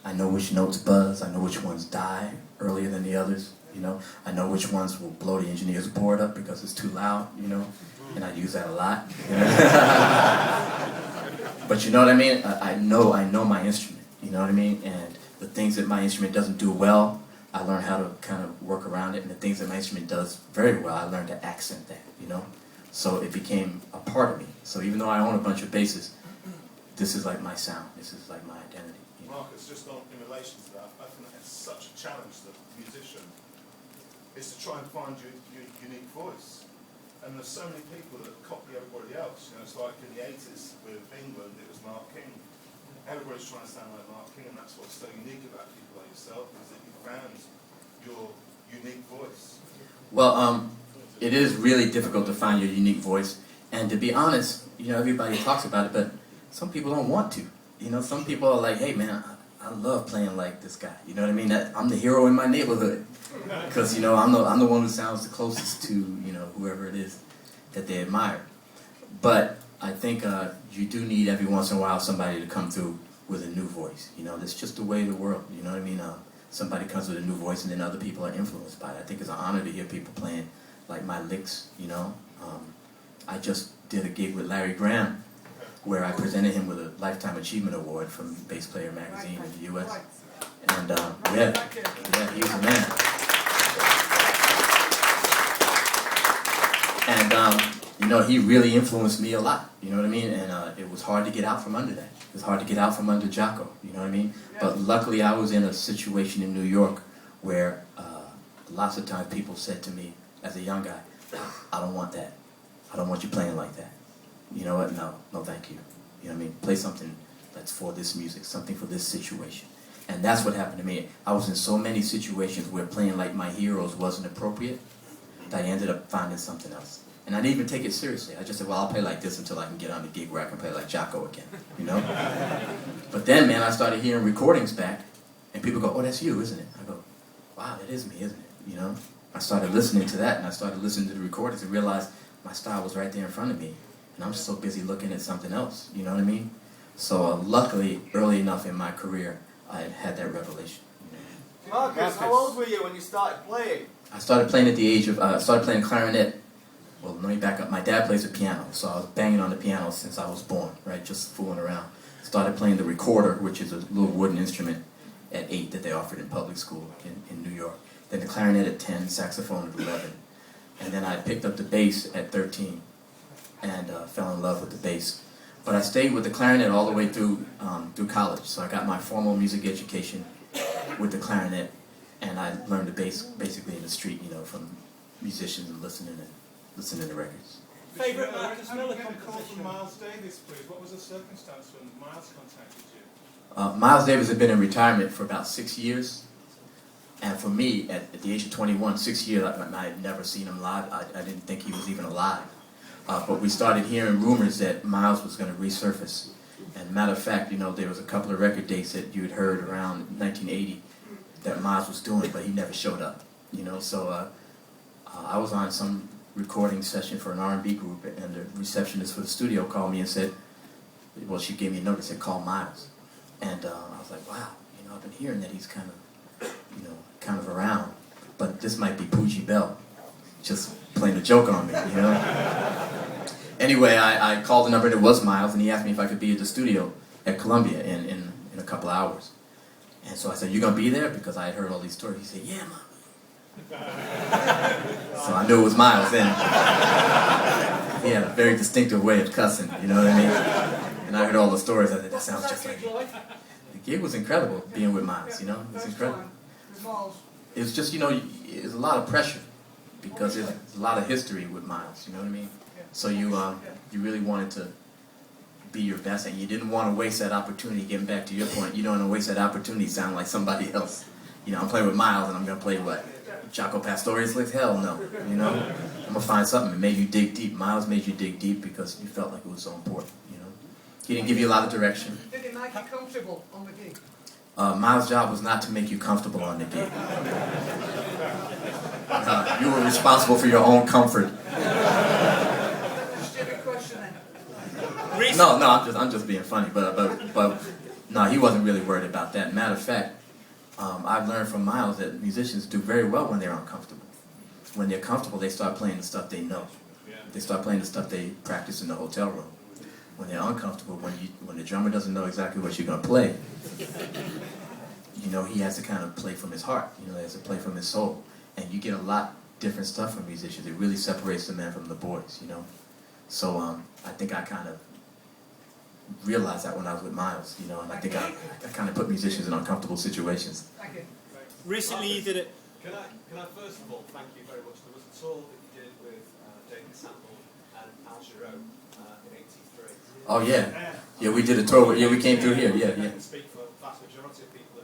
I know which notes buzz. I know which ones die earlier than the others. You know, I know which ones will blow the engineer's board up because it's too loud. You know, and I use that a lot. You know? But you know what I mean? I know my instrument. You know what I mean? And the things that my instrument doesn't do well, I learn how to kind of work around it. And the things that my instrument does very well, I learned to accent that. You know, so it became a part of me. So even though I own a bunch of basses, this is like my sound. This is like my identity. You know? Marcus, just in relation to that, I think it's such a challenge that the musician is to try and find your unique voice. And there's so many people that copy everybody else. You know, it's like in the 80s with England, it was Mark King. Everybody's trying to sound like Mark King, and that's what's so unique about people like yourself, is that you found your unique voice. Well, it is really difficult to find your unique voice. And to be honest, you know, everybody talks about it, but some people don't want to. You know, some people are like, hey man, I love playing like this guy. You know what I mean? I'm the hero in my neighborhood. Because, you know, I'm the one who sounds the closest to, you know, whoever it is that they admire. But I think you do need every once in a while somebody to come through with a new voice. You know, that's just the way of the world. You know what I mean? Somebody comes with a new voice and then other people are influenced by it. I think it's an honor to hear people playing like my licks, you know. I just did a gig with Larry Graham where I presented him with a Lifetime Achievement Award from Bass Player magazine in the U.S. And yeah, he's the man. And you know, he really influenced me a lot. You know what I mean? And it was hard to get out from under that. It was hard to get out from under Jocko. You know what I mean? But luckily, I was in a situation in New York where lots of times people said to me, as a young guy, I don't want that. I don't want you playing like that. You know what? No, thank you. You know what I mean? Play something that's for this music, something for this situation. And that's what happened to me. I was in so many situations where playing like my heroes wasn't appropriate that I ended up finding something else. And I didn't even take it seriously. I just said, well, I'll play like this until I can get on the gig where I can play like Jocko again, you know? But then, man, I started hearing recordings back, and people go, oh, that's you, isn't it? I go, wow, that is me, isn't it? You know? I started listening to that, and I started listening to the recordings and realized my style was right there in front of me. And I'm so busy looking at something else, you know what I mean? So luckily, early enough in my career, I had that revelation. You know? Marcus, how old were you when you started playing? I started playing at the age of, started playing clarinet. Well, let me back up. My dad plays the piano, so I was banging on the piano since I was born, right, just fooling around. Started playing the recorder, which is a little wooden instrument, at 8 that they offered in public school in New York. Then the clarinet at 10, saxophone at 11. And then I picked up the bass at 13 and fell in love with the bass. But I stayed with the clarinet all the way through college. So I got my formal music education with the clarinet, and I learned the bass basically in the street, you know, from musicians and listening to records. Favourite Marcus Miller composition? From Miles Davis, please. What was the circumstance when Miles contacted you? Miles Davis had been in retirement for about 6 years. And for me, at the age of 21, 6 years, I had never seen him live. I didn't think he was even alive. But we started hearing rumors that Miles was going to resurface. And matter of fact, you know, there was a couple of record dates that you had heard around 1980 that Miles was doing, but he never showed up. You know, so I was on some recording session for an R&B group, and the receptionist for the studio called me and said, well, she gave me a note and said, call Miles. And I was like, wow, you know, I've been hearing that he's kind of around, but this might be Poogie Bell just playing a joke on me, you know? Anyway, I called the number and it was Miles, and he asked me if I could be at the studio at Columbia in a couple of hours. And so I said, you gonna be there? Because I had heard all these stories. He said, yeah, Mom. So I knew it was Miles then. He had a very distinctive way of cussing, you know what I mean? And I heard all the stories. I said, that sounds just like him. The gig was incredible, being with Miles, you know? It was incredible. It's just, you know, it's a lot of pressure because there's a lot of history with Miles, you know what I mean? So you really wanted to be your best, and you didn't want to waste that opportunity. Getting back to your point, you don't want to waste that opportunity sounding like somebody else. You know, I'm playing with Miles, and I'm going to play what? Jocko Pastorius licks? Hell no, you know? I'm going to find something that made you dig deep. Miles made you dig deep because you felt like it was so important, you know? He didn't give you a lot of direction. Did it make you comfortable on the gig? Miles' job was not to make you comfortable on the gig. You were responsible for your own comfort. Stupid question then. No, I'm just being funny. But No, he wasn't really worried about that. Matter of fact, I've learned from Miles that musicians do very well when they're uncomfortable. When they're comfortable, they start playing the stuff they know. They start playing the stuff they practice in the hotel room. When they're uncomfortable, when the drummer doesn't know exactly what you're going to play, he has to kind of play from his heart. He has to play from his soul. And you get a lot different stuff from musicians. It really separates the man from the boys, So I think I kind of realized that when I was with Miles, and I think I kind of put musicians in uncomfortable situations. Thank you. Recently you did it. Can I first of all thank you very much? There was a tour that you did with David Sample and Al Giro in '83. Oh yeah, we did a tour. We came through here. Yeah. I can speak for the vast majority of people